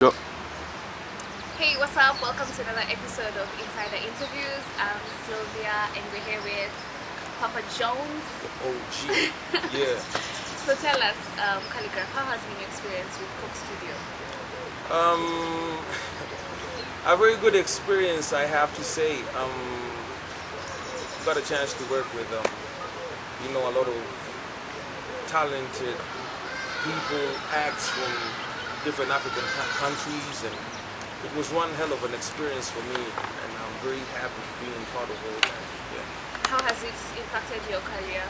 Yep. Hey, what's up? Welcome to another episode of Insyder Interviews. I'm Sylvia and we're here with Papa Jones. OG, yeah. So tell us, Khaligraph, how has been your experience with Coke Studio? A very good experience, I have to say. Got a chance to work with a lot of talented people, acts from different African countries, and it was one hell of an experience for me, and I'm very happy being part of all that. Yeah. How has it impacted your career?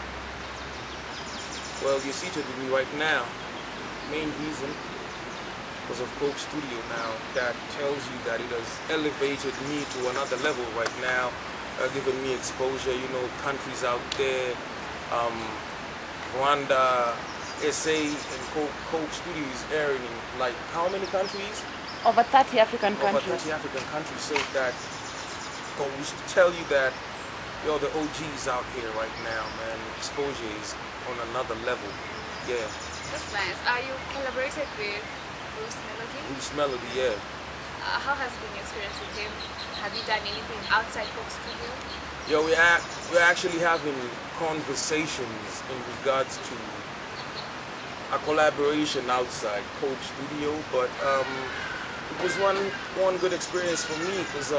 Well, you're seated with me right now. Main reason because of Coke Studio now, that tells you that it has elevated me to another level right now, given me exposure, countries out there, Rwanda, SA, and Coke Studio is airing in like how many countries? Over 30 African Over countries. 30 African countries, so that goes to tell you that the OGs out here right now, man, exposure is on another level. Yeah. That's nice. Are you collaborated with Bruce Melody? Bruce Melody, yeah. How has been your experience with him? Have you done anything outside Coke Studio? We're actually having conversations in regards to a collaboration outside Coke Studio, but it was one good experience for me because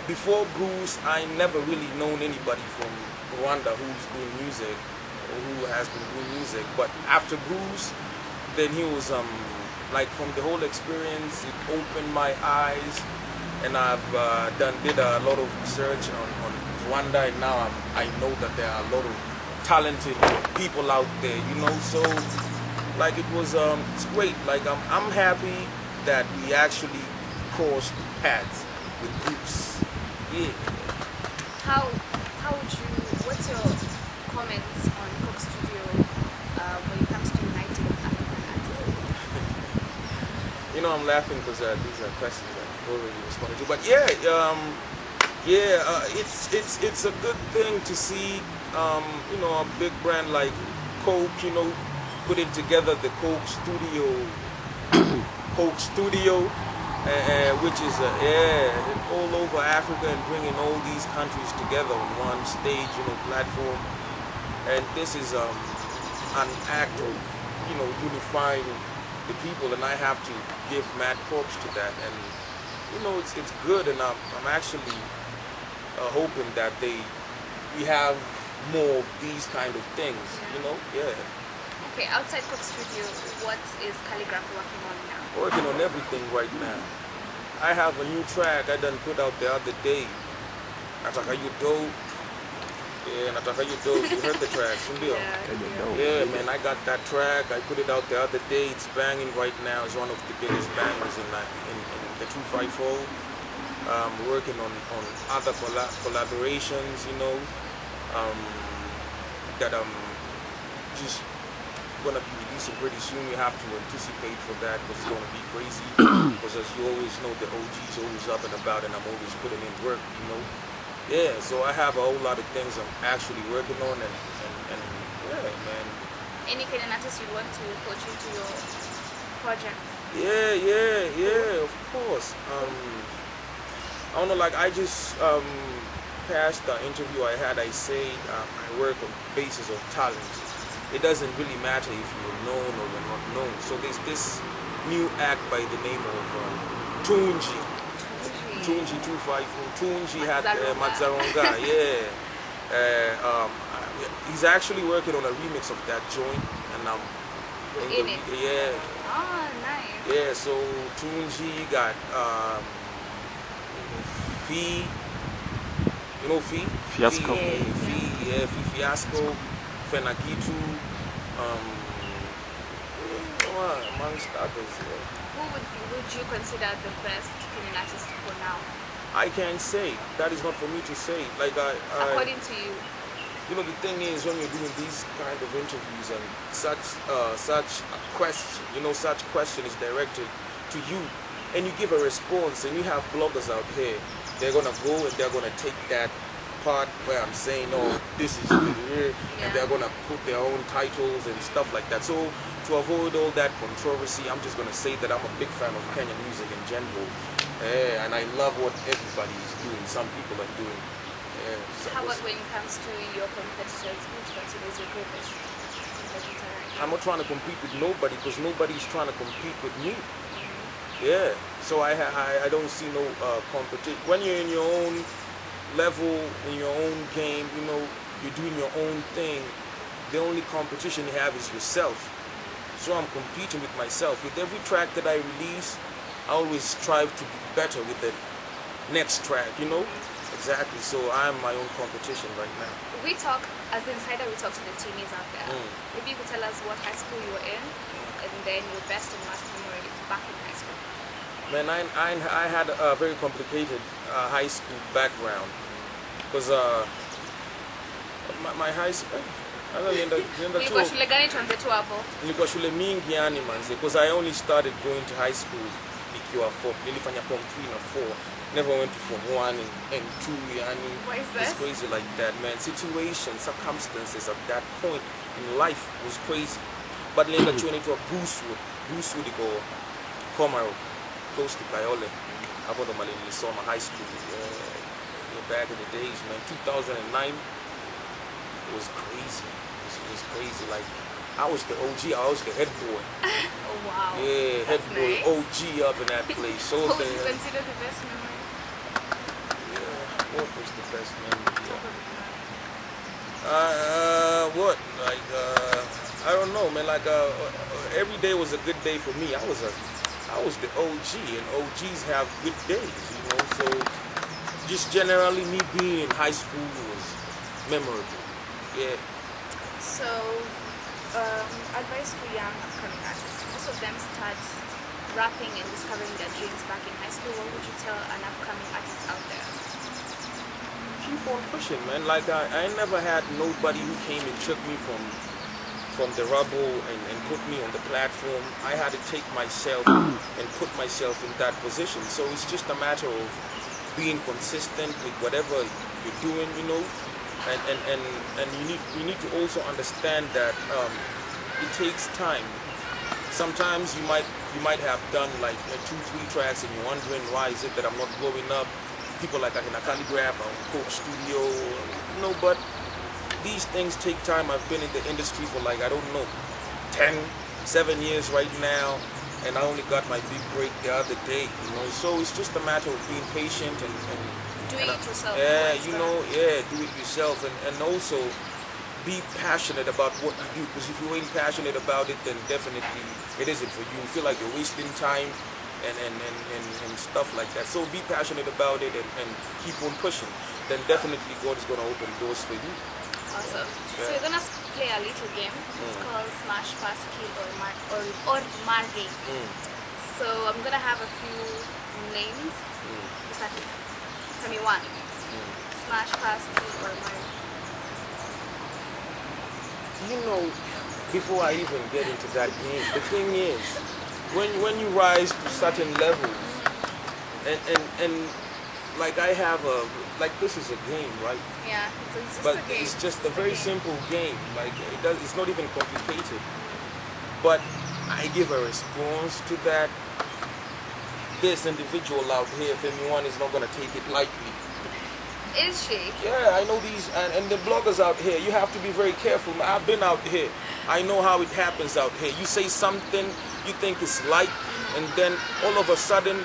before Bruce, I never really known anybody from Rwanda who's doing music or who has been doing music. But after Bruce, then he was like from the whole experience, it opened my eyes, and I've did a lot of research on Rwanda, and now I know that there are a lot of talented people out there, so like it was it's great. Like I'm happy that we actually crossed paths with Bruce. Yeah. What's your comments on Coke Studio when it comes to uniting African artists? I'm laughing because these are questions that I already responded to. But it's a good thing to see, a big brand like Coke, putting together the Coke Studio, which is all over Africa, and bringing all these countries together on one stage, platform. And this is an act of, unifying the people, and I have to give mad props to that. And it's good, and I'm actually hoping that we have more of these kind of things. Yeah. Okay, outside Coke Studio, what is Khaligraph working on now? Working on everything right now. I have a new track I done put out the other day. Nataka You Dope. Yeah, Nataka You Dope. You heard the track, Sundio? Yeah, man, I got that track. I put it out the other day. It's banging right now. It's one of the biggest bangers in the 254. Working on other collaborations, that I'm just gonna be releasing pretty soon. You have to anticipate for that because it's gonna be crazy. Because as you always know, the OG's always up and about, and I'm always putting in work, Yeah, so I have a whole lot of things I'm actually working on, and yeah, man. Any Kenyan artist you want to coach into your project? Yeah, of course. I don't know, like I just past the interview I had, I said I work on basis of talent. It doesn't really matter if you're known or you're not known. So there's this new act by the name of Tunji 254. Tunji had Matzaronga, yeah. He's actually working on a remix of that joint, and I'm in it. Yeah. Oh, nice. Yeah, so Tunji got Fee. You know Fee? Fiasco. Fee Fiasco, Fenakitu, amongst others. Who would you consider the best Kenyan artist for now? I can't say. That is not for me to say. Like According to you. The thing is, when you're doing these kind of interviews and such a question, such question is directed to you, and you give a response, and you have bloggers out here, they're gonna go and they're gonna take that part where I'm saying, oh, this is here, and they're gonna put their own titles and stuff like that. So to avoid all that controversy, I'm just gonna say that I'm a big fan of Kenyan music in general, and I love what everybody is doing. Some people are doing. How about when it comes to your competitors? Who do you consider is your greatest competitor? I'm not trying to compete with nobody because nobody's trying to compete with me. Yeah, so I don't see no competition. When you're in your own level, in your own game, you know, you're doing your own thing, the only competition you have is yourself. So I'm competing with myself. With every track that I release, I always strive to be better with the next track, you know? Exactly, so I'm my own competition right now. We talk, as the Insyder, we talk to the teenies out there. Maybe you could tell us what high school you were in, and then your best and worst memories back in high school. Man, I had a very complicated high school background. Because my high school... Nilikuwa shule gani tuanze tu hapo? Nilikuwa shule mingi yani manze, because I only started going to high school nilifanya form 3 na 4. Never went to form 1 and 2 yani. Why is that? It's crazy like that, man. Situations, circumstances at that point in life was crazy. But later I went to a Brucewood iko Komaro, close to Kayole. Hapo ndo mali nilisoma high school. Back in the days, man. 2009, it was crazy. It was crazy. Like, I was the OG. I was the head boy. Oh wow. Yeah, head That's boy, nice. OG up in that place. So What would you consider the best memory? Yeah, what was the best memory? Top of your mind. What? Like, I don't know, man. Like, every day was a good day for me. I was the OG, and OGs have good days, you know. So, just generally, me being in high school was memorable. Yeah. So, advice to young upcoming artists. Most of them start rapping and discovering their dreams back in high school. What would you tell an upcoming artist out there? Keep on pushing, man. Like, I never had nobody who came and took me from the rubble and put me on the platform. I had to take myself and put myself in that position. So it's just a matter of being consistent with whatever you're doing, you know. And you need to also understand that it takes time. Sometimes you might have done like 2-3 tracks and you're wondering why is it that I'm not blowing up. People like in a Khaligraph or Coke Studio, you know, but these things take time. I've been in the industry for like, I don't know, 7 years right now, and I only got my big break the other day, you know. So it's just a matter of being patient and Doing it yourself. yeah, you know, yeah, do it yourself, and also be passionate about what you do. Because if you ain't passionate about it, then definitely it isn't for you. You feel like you're wasting time and stuff like that. So be passionate about it and keep on pushing. Then definitely God is gonna open doors for you. Awesome. Yeah. So we're gonna play a little game. It's called Smash, Pass, Kill, or Marry. So I'm gonna have a few names. Just like tell me one. Smash, Pass, Kill, or Marry. You know, before I even get into that game, the thing is, when you rise to certain levels, and like I have like this is a game, right? Yeah, it's just But a game. it's just a It's very game. simple game. Like it's not even complicated. But I give a response to that. This individual out here, if anyone is not gonna take it lightly. Is she? Yeah, I know these, and the bloggers out here, you have to be very careful. I've been out here. I know how it happens out here. You say something, you think it's light, and then all of a sudden,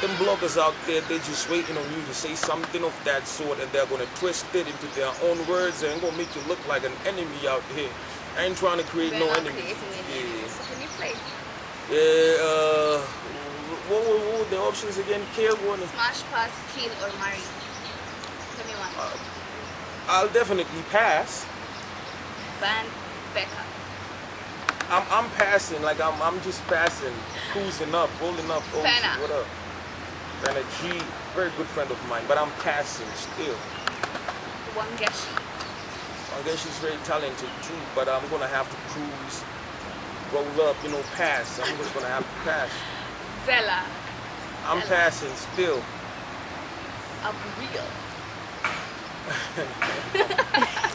them bloggers out there, they're just waiting on you to say something of that sort, and they're going to twist it into their own words, and going to make you look like an enemy out here. I ain't trying to create We're no not enemies. creating any. Yeah. So can you play? Yeah, what were the options again? Kill one. Smash, Pass, Kill, or Marry. Tell me one. I'll definitely pass. Band, Becca. I'm passing, like I'm just passing, cruising up, rolling up. Oh, Fena. what up? Fena G, very good friend of mine, but I'm passing still. Wangeshi. I guess she's very talented too, but I'm gonna have to cruise, roll up, you know, pass. I'm just gonna have to pass. Zella. I'm Zella. passing still. Real.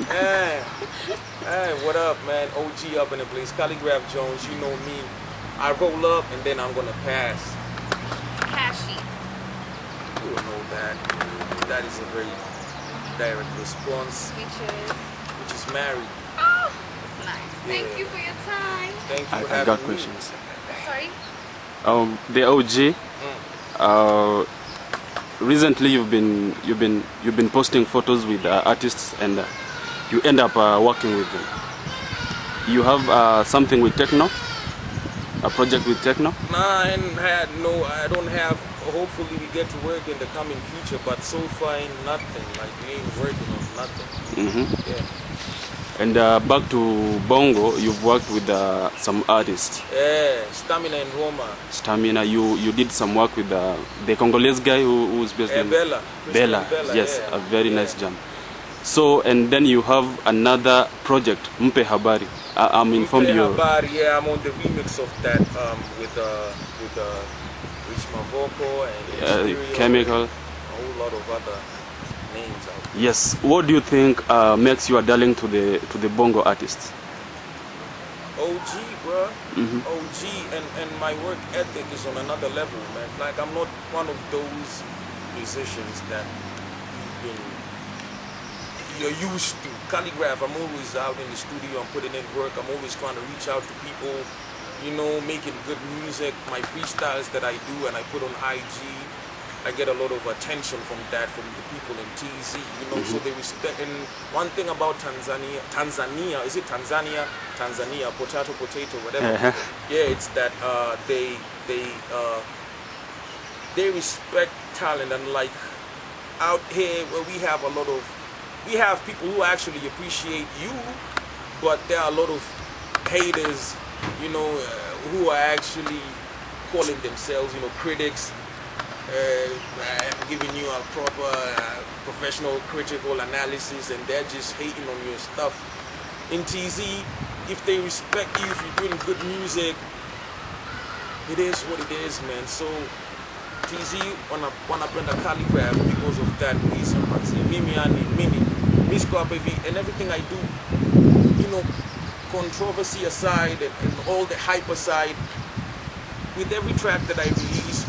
Hey, what up, man? OG up in the place. Khaligraph Jones, you know me. I roll up and then I'm gonna pass. Cashy. You will know that. That is a very direct response. Which is married. Oh, that's nice. Yeah. Thank you for your time. Thank you for having I got me. questions. Sorry? The OG. Recently, you've been posting photos with artists, and you end up working with them. You have something with Techno, a project with Techno. Nah, I don't have. Hopefully, we get to work in the coming future, but so far ain't nothing. Like we ain't working on nothing. Yeah. And back to Bongo, you've worked with some artists. Yeah, Stamina and Roma. Stamina, you did some work with the Congolese guy who's based in Bella. Bella. Yes, yeah. a very nice jam. So, and then you have another project, Mpe Habari. I'm informed Mpe you. Habari, yeah, I'm on the remix of that with Richma Vocal and Insyder, Chemical. a whole lot of other names out there. Yes. What do you think makes you a darling to the Bongo artists? OG, bro. OG, and my work ethic is on another level, man. Like I'm not one of those musicians that you're used to. Khaligraph, I'm always out in the studio, I'm putting in work, I'm always trying to reach out to people, you know, making good music. My freestyles that I do and I put on IG, I get a lot of attention from that, from the people in TZ, you know, so they respect. And one thing about Tanzania, is it Tanzania? Tanzania, potato, whatever. Yeah, it's that they respect talent, and like out here where we have people who actually appreciate you, but there are a lot of haters, you know, who are actually calling themselves, you know, critics, giving you a proper professional critical analysis, and they're just hating on your stuff. In TZ, if they respect you, if you're doing good music, it is what it is, man. So TZ wanapenda Khaligraph because of that reason, man. See, Mimi and everything I do, you know, controversy aside and all the hype aside, with every track that I release,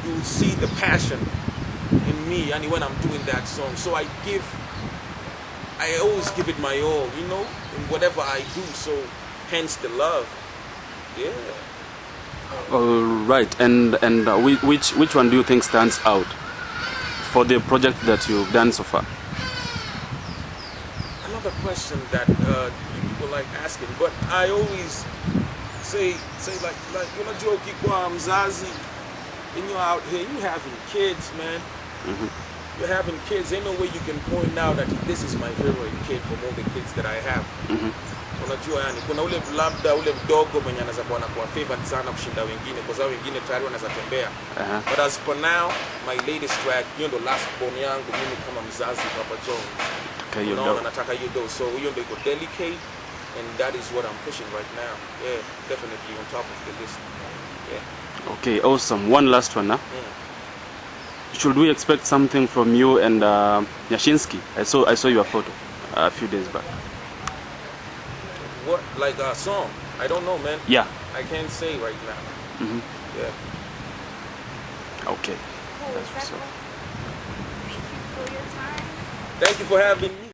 you'll see the passion in me, and when I'm doing that song. So I always give it my all, you know, in whatever I do. So hence the love. Yeah. All right. And which one do you think stands out for the project that you've done so far? Another question that people like asking, but I always say like you know, joke kwa mzazi, and you're out here, you having kids, man. You're having kids. Ain't no way you can point out that this is my favorite kid from all the kids that I have. Unajua yani, kuna ule labda ule mdogo mwenye anaweza kuwa na kwa favorite sana kushinda wengine, kwa sababu wengine tayari wanaweza tembea. But as for now, my latest track, hiyo ndo last born yangu mimi kama mzazi, Papa Jones. Unaona, nataka hiyo do. So hiyo ndo iko delicate, and that is what I'm pushing right now. Yeah, definitely on top of the list. Yeah. Okay, awesome. One last one, huh? Should we expect something from you and Yashinsky? I saw your photo a few days back. What, like a song? I don't know, man. Yeah. I can't say right now. Yeah. Okay. Cool. Thank you for your time. Thank you for having me.